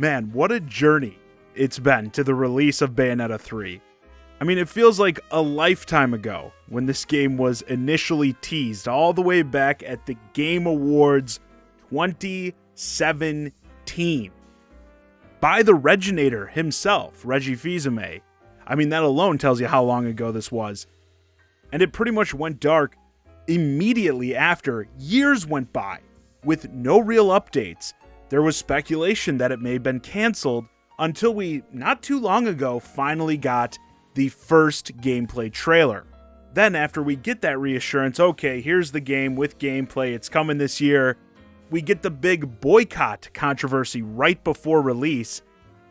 Man, what a journey it's been to the release of Bayonetta 3. I mean, it feels like a lifetime ago when this game was initially teased all the way back at the Game Awards 2017 by the Reginator himself, Reggie Fils-Aimé. I mean, that alone tells you how long ago this was. And it pretty much went dark immediately after. Years went by with no real updates. There was speculation that it may have been canceled until we, not too long ago, finally got the first gameplay trailer. Then after we get that reassurance, okay, here's the game with gameplay, it's coming this year, we get the big boycott controversy right before release,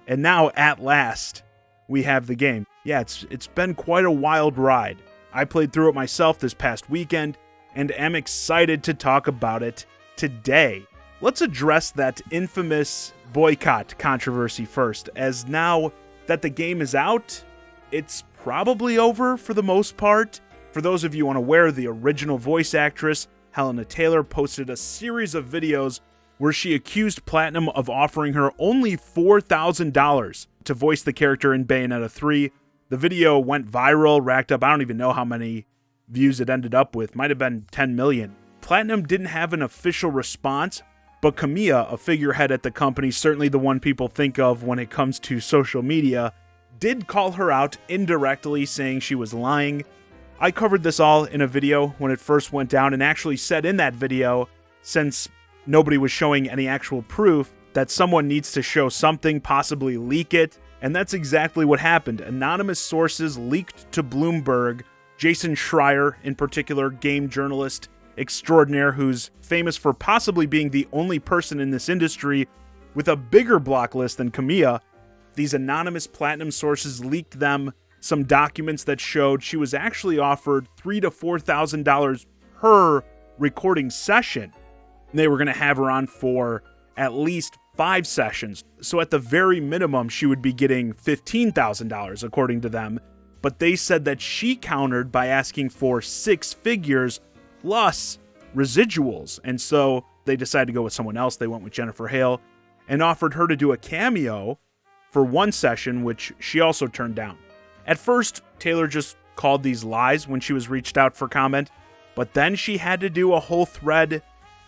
and now at last we have the game. Yeah, it's been quite a wild ride. I played through it myself this past weekend and am excited to talk about it today. Let's address that infamous boycott controversy first, as now that the game is out, it's probably over for the most part. For those of you unaware, the original voice actress, Helena Taylor, posted a series of videos where she accused Platinum of offering her only $4,000 to voice the character in Bayonetta 3. The video went viral, racked up, I don't even know how many views it ended up with, might have been 10 million. Platinum didn't have an official response, but Kamiya, a figurehead at the company, certainly the one people think of when it comes to social media, did call her out indirectly, saying she was lying. I covered this all in a video when it first went down, and actually said in that video, since nobody was showing any actual proof, that someone needs to show something, possibly leak it, and that's exactly what happened. Anonymous sources leaked to Bloomberg, Jason Schreier, in particular, game journalist extraordinaire, who's famous for possibly being the only person in this industry with a bigger block list than Kamiya. These anonymous Platinum sources leaked them some documents that showed she was actually offered $3,000 to $4,000 per recording session. They were going to have her on for at least 5 sessions. So at the very minimum, she would be getting $15,000 according to them. But they said that she countered by asking for 6 figures plus residuals. And so they decided to go with someone else. They went with Jennifer Hale and offered her to do a cameo for 1 session, which she also turned down. At first, Taylor just called these lies when she was reached out for comment, but then she had to do a whole thread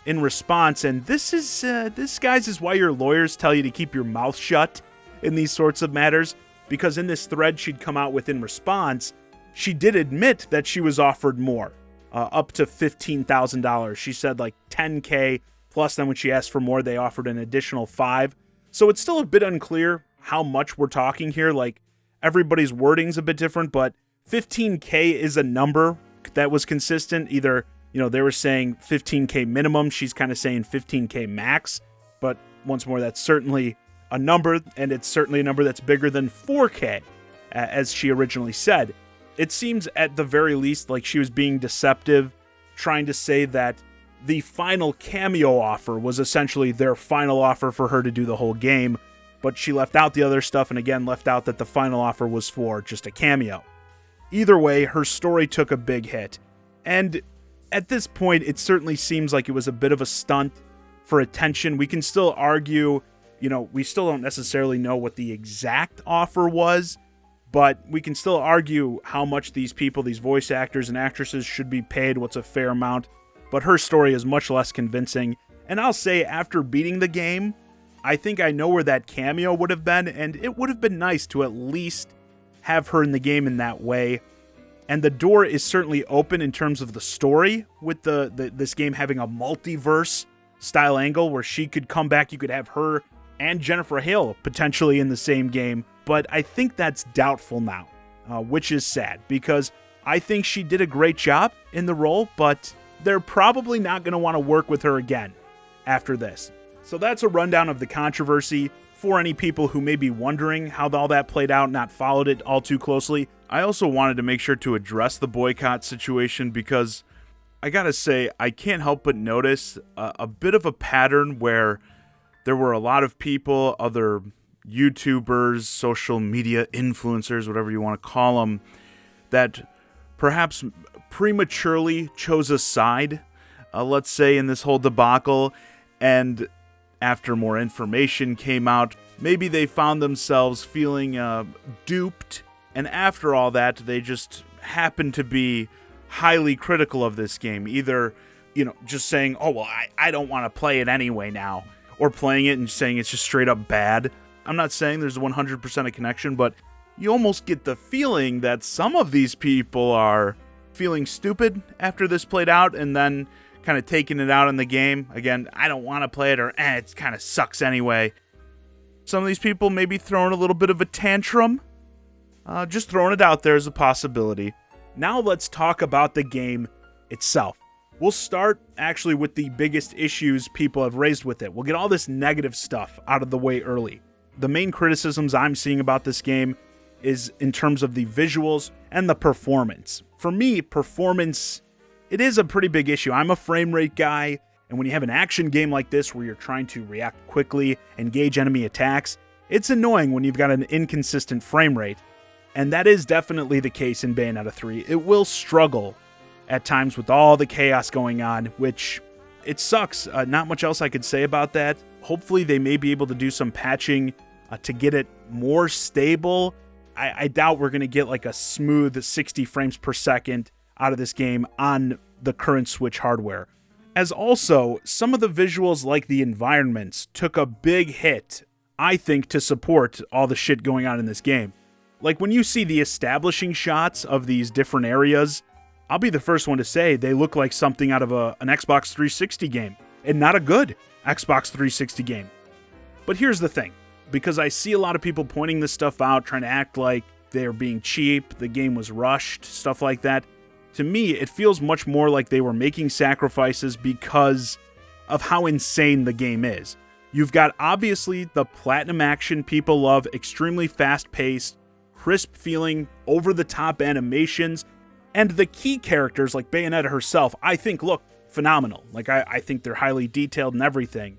in response. And this, guys, is why your lawyers tell you to keep your mouth shut in these sorts of matters, because in this thread she'd come out with in response, she did admit that she was offered more. Up to $15,000. She said like $10K, plus then when she asked for more, they offered an additional $5,000. So it's still a bit unclear how much we're talking here. Like, everybody's wording's a bit different, but $15K is a number that was consistent. Either, they were saying $15K minimum, she's kind of saying $15K max, but once more, that's certainly a number, and it's certainly a number that's bigger than $4K, as she originally said. It seems at the very least like she was being deceptive, trying to say that the final cameo offer was essentially their final offer for her to do the whole game, but she left out the other stuff and again left out that the final offer was for just a cameo. Either way, her story took a big hit, and at this point it certainly seems like it was a bit of a stunt for attention. We can still argue, we still don't necessarily know what the exact offer was, but we can still argue how much these people, these voice actors and actresses, should be paid, what's a fair amount. But her story is much less convincing. And I'll say, after beating the game, I think I know where that cameo would have been, and it would have been nice to at least have her in the game in that way. And the door is certainly open in terms of the story, with this game having a multiverse style angle where she could come back. You could have her and Jennifer Hale potentially in the same game. But I think that's doubtful now, which is sad, because I think she did a great job in the role, but they're probably not going to want to work with her again after this. So that's a rundown of the controversy. For any people who may be wondering how all that played out, not followed it all too closely, I also wanted to make sure to address the boycott situation, because I gotta say, I can't help but notice a bit of a pattern where there were a lot of people, other YouTubers, social media influencers, whatever you want to call them, that perhaps prematurely chose a side, let's say, in this whole debacle, and after more information came out. Maybe they found themselves feeling duped, and after all that, they just happened to be highly critical of this game. Either, just saying, oh, well, I don't want to play it anyway now, or playing it and saying it's just straight up bad. I'm not saying there's 100% a connection, but you almost get the feeling that some of these people are feeling stupid after this played out and then kind of taking it out in the game. Again, I don't want to play it, or it kind of sucks anyway. Some of these people may be throwing a little bit of a tantrum. Just throwing it out there as a possibility. Now let's talk about the game itself. We'll start actually with the biggest issues people have raised with it. We'll get all this negative stuff out of the way early. The main criticisms I'm seeing about this game is in terms of the visuals and the performance. For me, performance, it is a pretty big issue. I'm a frame rate guy, and when you have an action game like this where you're trying to react quickly, engage enemy attacks, it's annoying when you've got an inconsistent frame rate. And that is definitely the case in Bayonetta 3. It will struggle at times with all the chaos going on, which it sucks. Not much else I could say about that. Hopefully they may be able to do some patching to get it more stable. I doubt we're going to get like a smooth 60 frames per second out of this game on the current Switch hardware. As also, some of the visuals like the environments took a big hit, I think, to support all the shit going on in this game. Like when you see the establishing shots of these different areas, I'll be the first one to say they look like something out of an Xbox 360 game, and not a good Xbox 360 game. But here's the thing, because I see a lot of people pointing this stuff out, trying to act like they're being cheap, the game was rushed, stuff like that. To me, it feels much more like they were making sacrifices because of how insane the game is. You've got obviously the platinum action people love, extremely fast-paced, crisp feeling, over-the-top animations, and the key characters like Bayonetta herself, I think look phenomenal. Like I think they're highly detailed and everything.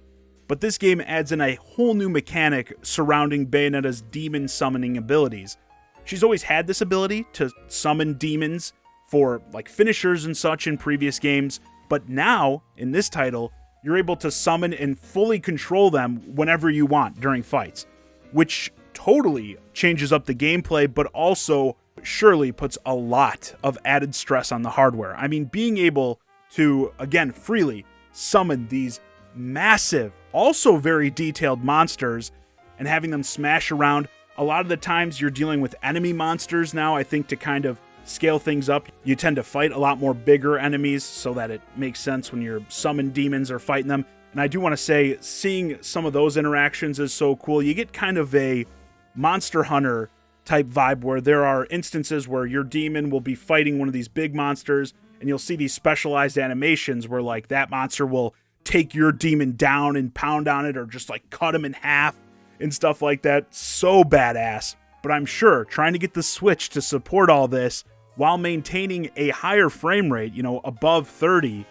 But this game adds in a whole new mechanic surrounding Bayonetta's demon summoning abilities. She's always had this ability to summon demons for like finishers and such in previous games, but now in this title, you're able to summon and fully control them whenever you want during fights, which totally changes up the gameplay, but also surely puts a lot of added stress on the hardware. I mean, being able to, again, freely summon these massive, also very detailed monsters and having them smash around. A lot of the times you're dealing with enemy monsters now, I think, to kind of scale things up. You tend to fight a lot more bigger enemies so that it makes sense when you're summoned demons or fighting them. And I do want to say, seeing some of those interactions is so cool. You get kind of a Monster Hunter type vibe where there are instances where your demon will be fighting one of these big monsters and you'll see these specialized animations where like that monster will take your demon down and pound on it or just like cut him in half and stuff like that. So badass. But I'm sure trying to get the Switch to support all this while maintaining a higher frame rate, above 30,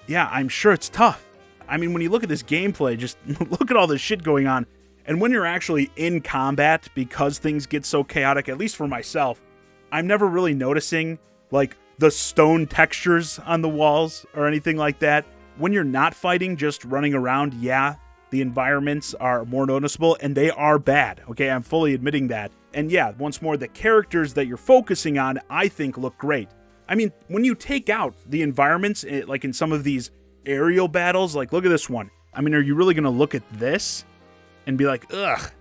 yeah, I'm sure it's tough. I mean, when you look at this gameplay, just look at all this shit going on. And when you're actually in combat, because things get so chaotic, at least for myself, I'm never really noticing like the stone textures on the walls or anything like that. When you're not fighting, just running around, yeah, the environments are more noticeable and they are bad. Okay, I'm fully admitting that. And yeah, once more, the characters that you're focusing on, I think look great. I mean, when you take out the environments, like in some of these aerial battles, like look at this one. I mean, are you really going to look at this and be like, ugh,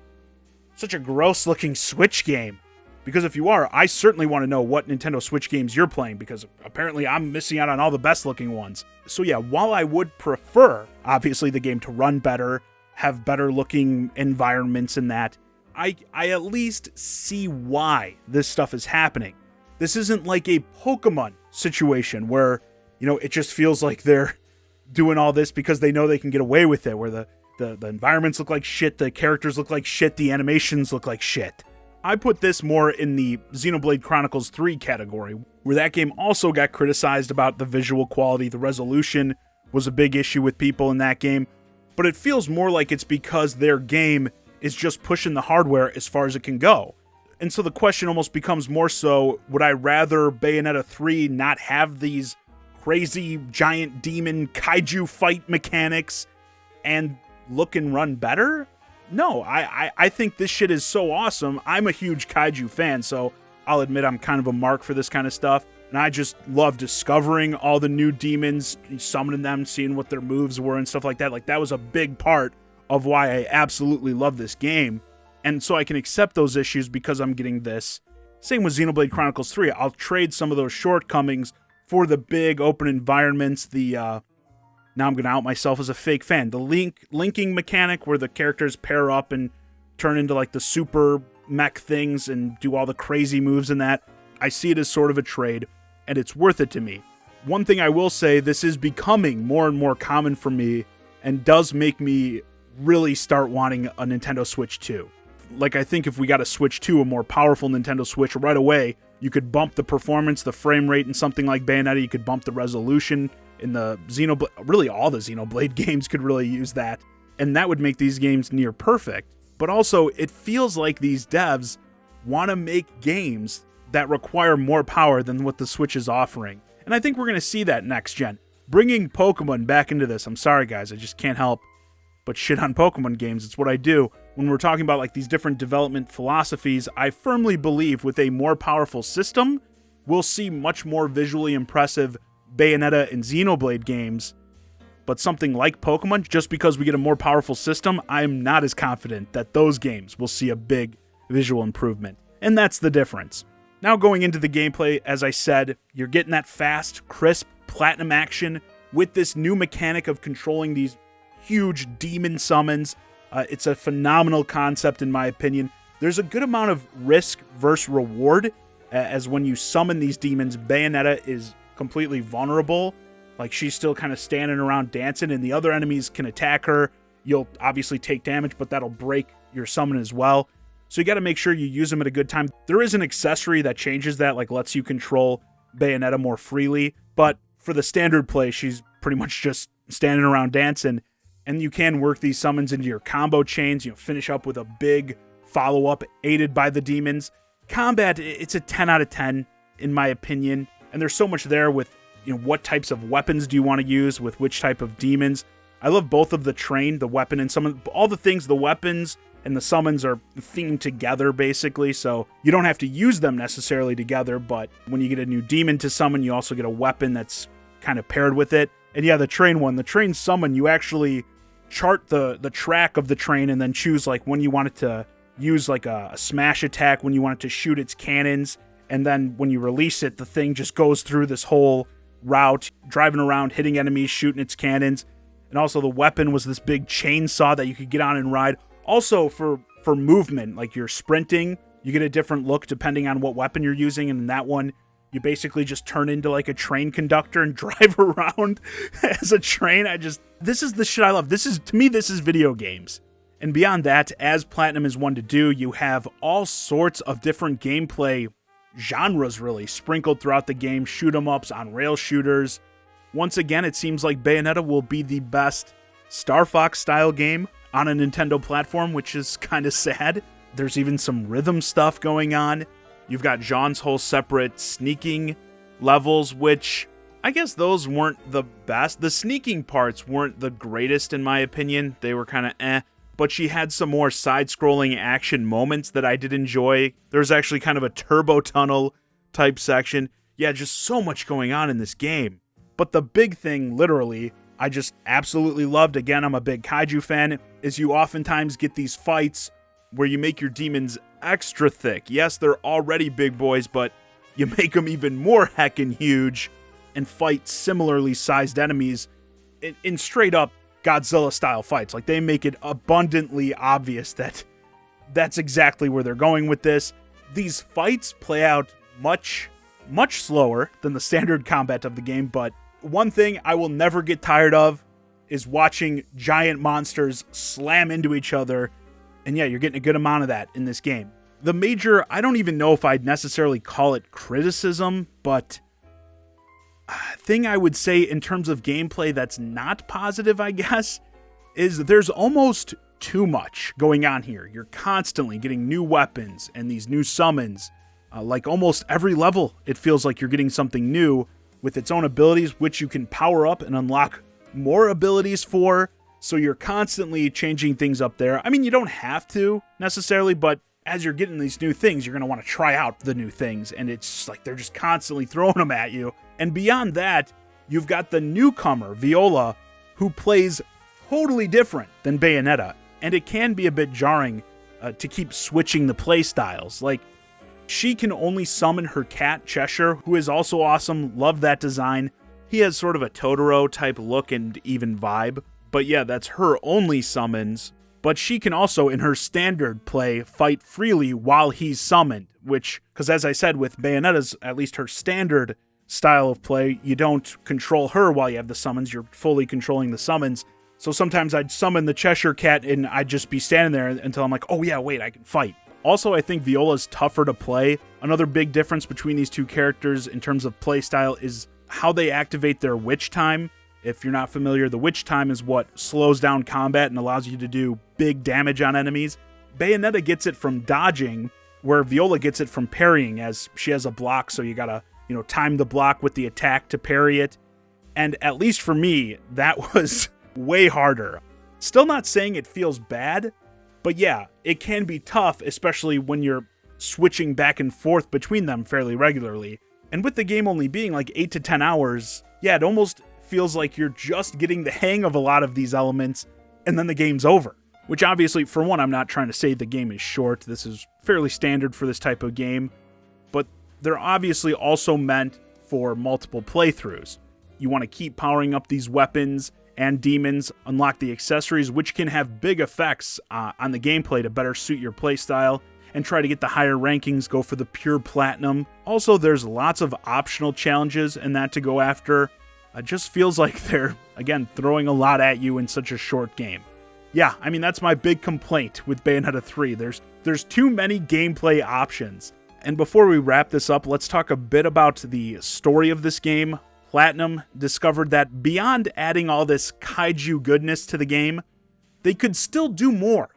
such a gross looking Switch game? Because if you are, I certainly want to know what Nintendo Switch games you're playing, because apparently I'm missing out on all the best looking ones. So yeah, while I would prefer, obviously, the game to run better, have better looking environments and that, I at least see why this stuff is happening. This isn't like a Pokemon situation where, it just feels like they're doing all this because they know they can get away with it, where the environments look like shit, the characters look like shit, the animations look like shit. I put this more in the Xenoblade Chronicles 3 category, where that game also got criticized about the visual quality. The resolution was a big issue with people in that game, but it feels more like it's because their game is just pushing the hardware as far as it can go. And so the question almost becomes more so, would I rather Bayonetta 3 not have these crazy giant demon kaiju fight mechanics and look and run better? No, I think this shit is so awesome. I'm a huge kaiju fan, so I'll admit I'm kind of a mark for this kind of stuff. And I just love discovering all the new demons, summoning them, seeing what their moves were and stuff like that. Like, that was a big part of why I absolutely love this game. And so I can accept those issues because I'm getting this. Same with Xenoblade Chronicles 3. I'll trade some of those shortcomings for the big open environments, now I'm going to out myself as a fake fan. The linking mechanic where the characters pair up and turn into like the super mech things and do all the crazy moves in that. I see it as sort of a trade, and it's worth it to me. One thing I will say, this is becoming more and more common for me and does make me really start wanting a Nintendo Switch 2. Like, I think if we got a Switch 2, a more powerful Nintendo Switch, right away, you could bump the performance, the frame rate in something like Bayonetta, you could bump the resolution. In the Xenoblade, really all the Xenoblade games could really use that. And that would make these games near perfect. But also, it feels like these devs want to make games that require more power than what the Switch is offering. And I think we're going to see that next gen. Bringing Pokemon back into this, I'm sorry guys, I just can't help but shit on Pokemon games. It's what I do. When we're talking about like these different development philosophies, I firmly believe with a more powerful system, we'll see much more visually impressive Bayonetta and Xenoblade games, but something like Pokemon, just because we get a more powerful system, I'm not as confident that those games will see a big visual improvement. And that's the difference. Now going into the gameplay, as I said, you're getting that fast, crisp, platinum action with this new mechanic of controlling these huge demon summons. It's a phenomenal concept in my opinion. There's a good amount of risk versus reward, as when you summon these demons, Bayonetta is completely vulnerable. Like, she's still kind of standing around dancing, and the other enemies can attack her. You'll obviously take damage, but that'll break your summon as well. So you got to make sure you use them at a good time. There is an accessory that changes that, like lets you control Bayonetta more freely, but for the standard play, she's pretty much just standing around dancing, and you can work these summons into your combo chains, finish up with a big follow-up aided by the demons. Combat, it's a 10 out of 10, in my opinion. And there's so much there with, what types of weapons do you want to use with which type of demons. I love both of the train, the weapon, and summon. All the things, the weapons and the summons are themed together, basically. So you don't have to use them necessarily together, but when you get a new demon to summon, you also get a weapon that's kind of paired with it. And yeah, the train one, the train summon, you actually chart the track of the train and then choose like when you want it to use like a smash attack, when you want it to shoot its cannons. And then when you release it, the thing just goes through this whole route, driving around, hitting enemies, shooting its cannons. And also the weapon was this big chainsaw that you could get on and ride. Also for movement, like you're sprinting, you get a different look depending on what weapon you're using. And in that one, you basically just turn into like a train conductor and drive around as a train. This is the shit I love. To me, this is video games. And beyond that, as Platinum is one to do, you have all sorts of different gameplay genres really sprinkled throughout the game. Shoot 'em ups, on rail shooters. Once again, it seems like Bayonetta will be the best Star Fox style game on a Nintendo platform, which is kind of sad. There's even some rhythm stuff going on. You've got Jean's whole separate sneaking levels, which I guess those weren't the best. The sneaking parts weren't the greatest in my opinion. They were kind of eh. But she had some more side-scrolling action moments that I did enjoy. There's actually kind of a turbo tunnel type section. Yeah, just so much going on in this game. But the big thing, literally, I just absolutely loved, again, I'm a big kaiju fan, is you oftentimes get these fights where you make your demons extra thick. Yes, they're already big boys, but you make them even more heckin' huge and fight similarly sized enemies in straight up Godzilla-style fights. Like, they make it abundantly obvious that that's exactly where they're going with this. These fights play out much, much slower than the standard combat of the game, but one thing I will never get tired of is watching giant monsters slam into each other, and yeah, you're getting a good amount of that in this game. The major, I don't even know if I'd necessarily call it criticism, but thing I would say in terms of gameplay that's not positive, I guess, is there's almost too much going on here. You're constantly getting new weapons and these new summons. Like almost every level, it feels like you're getting something new with its own abilities, which you can power up and unlock more abilities for. So you're constantly changing things up there. I mean, you don't have to necessarily, but as you're getting these new things, you're going to want to try out the new things. And it's just like they're just constantly throwing them at you. And beyond that, you've got the newcomer, Viola, who plays totally different than Bayonetta. And it can be a bit jarring to keep switching the play styles. Like, she can only summon her cat, Cheshire, who is also awesome. Love that design. He has sort of a Totoro type look and even vibe. But yeah, that's her only summons. But she can also, in her standard play, fight freely while he's summoned. Which, because as I said, with Bayonetta's, at least her standard style of play, you don't control her while you have the summons. You're fully controlling the summons. So sometimes I'd summon the Cheshire Cat and I'd just be standing there until I'm like, oh yeah, wait, I can fight. Also, I think Viola's tougher to play. Another big difference between these two characters in terms of play style is how they activate their witch time. If you're not familiar, the witch time is what slows down combat and allows you to do big damage on enemies. Bayonetta gets it from dodging, where Viola gets it from parrying, as she has a block, so you gotta, time the block with the attack to parry it. And at least for me, that was way harder. Still not saying it feels bad, but yeah, it can be tough, especially when you're switching back and forth between them fairly regularly. And with the game only being like 8 to 10 hours, yeah, it almost feels like you're just getting the hang of a lot of these elements, and then the game's over. Which obviously, for one, I'm not trying to say the game is short. This is fairly standard for this type of game. But they're obviously also meant for multiple playthroughs. You want to keep powering up these weapons and demons, unlock the accessories, which can have big effects on the gameplay to better suit your playstyle, and try to get the higher rankings, go for the pure platinum. Also, there's lots of optional challenges and that to go after. It just feels like they're, again, throwing a lot at you in such a short game. Yeah, I mean, that's my big complaint with Bayonetta 3. There's too many gameplay options. And before we wrap this up, let's talk a bit about the story of this game. Platinum discovered that beyond adding all this kaiju goodness to the game, they could still do more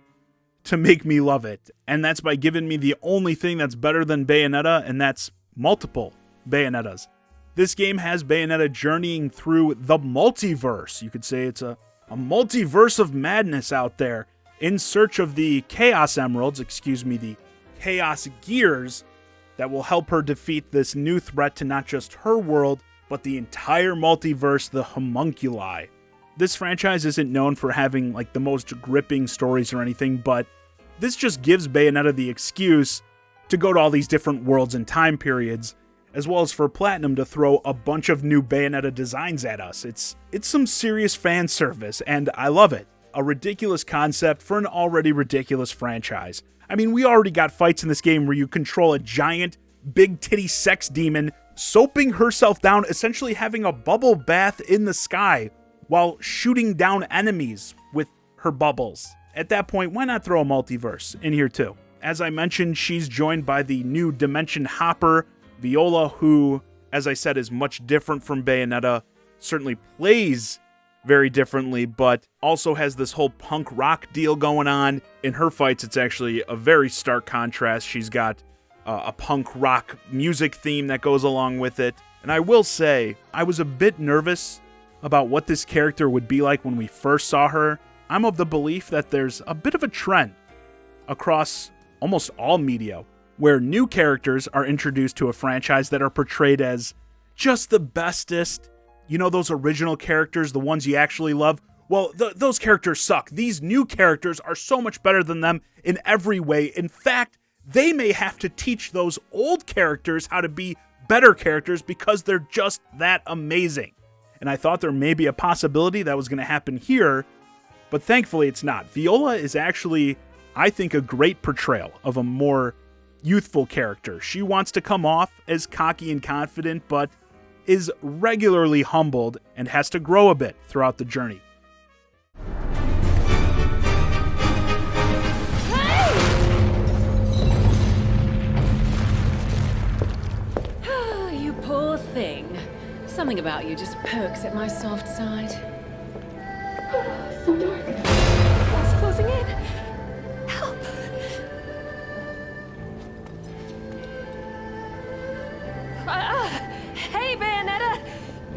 to make me love it. And that's by giving me the only thing that's better than Bayonetta, and that's multiple Bayonettas. This game has Bayonetta journeying through the multiverse. You could say it's a multiverse of madness out there in search of the Chaos Emeralds, the Chaos Gears that will help her defeat this new threat to not just her world, but the entire multiverse, the homunculi. This franchise isn't known for having like the most gripping stories or anything, but this just gives Bayonetta the excuse to go to all these different worlds and time periods, as well as for Platinum to throw a bunch of new Bayonetta designs at us. It's some serious fan service, and I love it. A ridiculous concept for an already ridiculous franchise. I mean, we already got fights in this game where you control a giant, big titty sex demon soaping herself down, essentially having a bubble bath in the sky while shooting down enemies with her bubbles. At that point, why not throw a multiverse in here too? As I mentioned, she's joined by the new Dimension Hopper, Viola, who, as I said, is much different from Bayonetta, certainly plays very differently, but also has this whole punk rock deal going on. In her fights, it's actually a very stark contrast. She's got a punk rock music theme that goes along with it. And I will say, I was a bit nervous about what this character would be like when we first saw her. I'm of the belief that there's a bit of a trend across almost all media where new characters are introduced to a franchise that are portrayed as just the bestest. You know, those original characters, the ones you actually love? Well, those characters suck. These new characters are so much better than them in every way. In fact, they may have to teach those old characters how to be better characters because they're just that amazing. And I thought there may be a possibility that was going to happen here, but thankfully it's not. Viola is actually, I think, a great portrayal of a more youthful character. She wants to come off as cocky and confident, but is regularly humbled and has to grow a bit throughout the journey. You poor thing. Something about you just pokes at my soft side. So dark. It's closing in. Help! Hey, Bayonetta!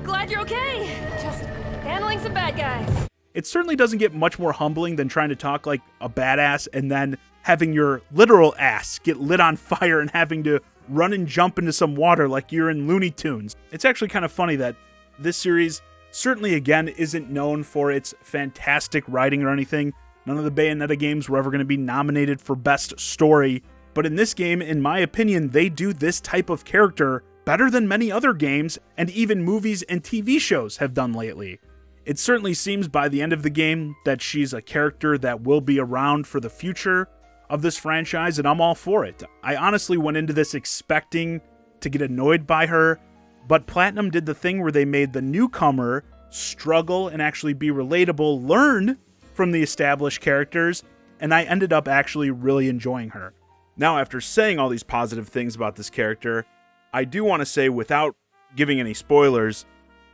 Glad you're okay. Just handling some bad guys. it certainly doesn't get much more humbling than trying to talk like a badass and then having your literal ass get lit on fire and having to run and jump into some water like you're in Looney Tunes. It's actually kind of funny that this series certainly, again, isn't known for its fantastic writing or anything. None of the Bayonetta games were ever going to be nominated for Best Story, but in this game, in my opinion, they do this type of character better than many other games and even movies and TV shows have done lately. It certainly seems by the end of the game that she's a character that will be around for the future of this franchise, and I'm all for it. I honestly went into this expecting to get annoyed by her, but Platinum did the thing where they made the newcomer struggle and actually be relatable, learn from the established characters, and I ended up actually really enjoying her. Now, after saying all these positive things about this character, I do want to say, without giving any spoilers,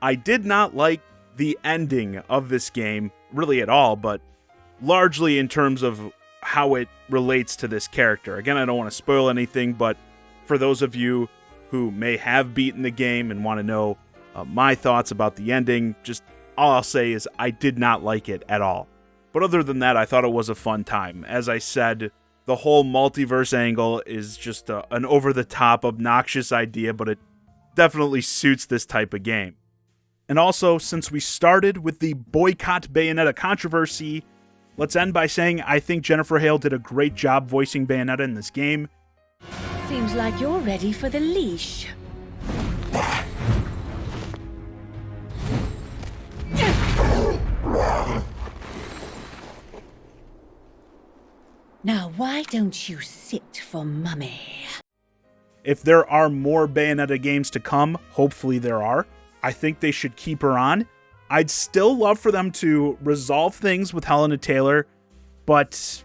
I did not like the ending of this game, really at all, but largely in terms of how it relates to this character. Again, I don't want to spoil anything, but for those of you who may have beaten the game and want to know my thoughts about the ending, just all I'll say is I did not like it at all. But other than that, I thought it was a fun time. As I said, the whole multiverse angle is just an over-the-top, obnoxious idea, but it definitely suits this type of game. And also, since we started with the Boycott Bayonetta controversy, let's end by saying I think Jennifer Hale did a great job voicing Bayonetta in this game. Seems like you're ready for the leash. Now, why don't you sit for Mummy? If there are more Bayonetta games to come, hopefully there are, I think they should keep her on. I'd still love for them to resolve things with Helena Taylor, but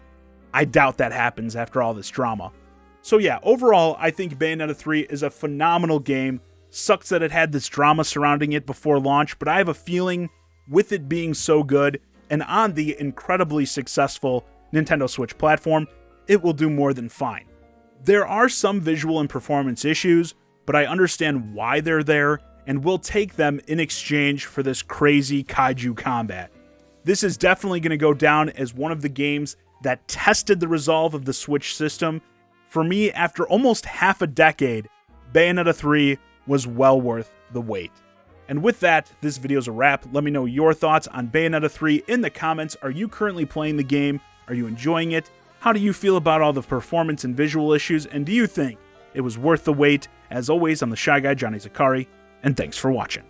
I doubt that happens after all this drama. So yeah, overall, I think Bayonetta 3 is a phenomenal game. Sucks that it had this drama surrounding it before launch, but I have a feeling with it being so good and on the incredibly successful Nintendo Switch platform, it will do more than fine. There are some visual and performance issues, but I understand why they're there and will take them in exchange for this crazy kaiju combat. This is definitely going to go down as one of the games that tested the resolve of the Switch system. For me, after almost half a decade, Bayonetta 3 was well worth the wait. And with that, this video's a wrap. Let me know your thoughts on Bayonetta 3 in the comments. Are you currently playing the game? Are you enjoying it? How do you feel about all the performance and visual issues? And do you think it was worth the wait? As always, I'm the Shy Guy, Johnny Zakari, and thanks for watching.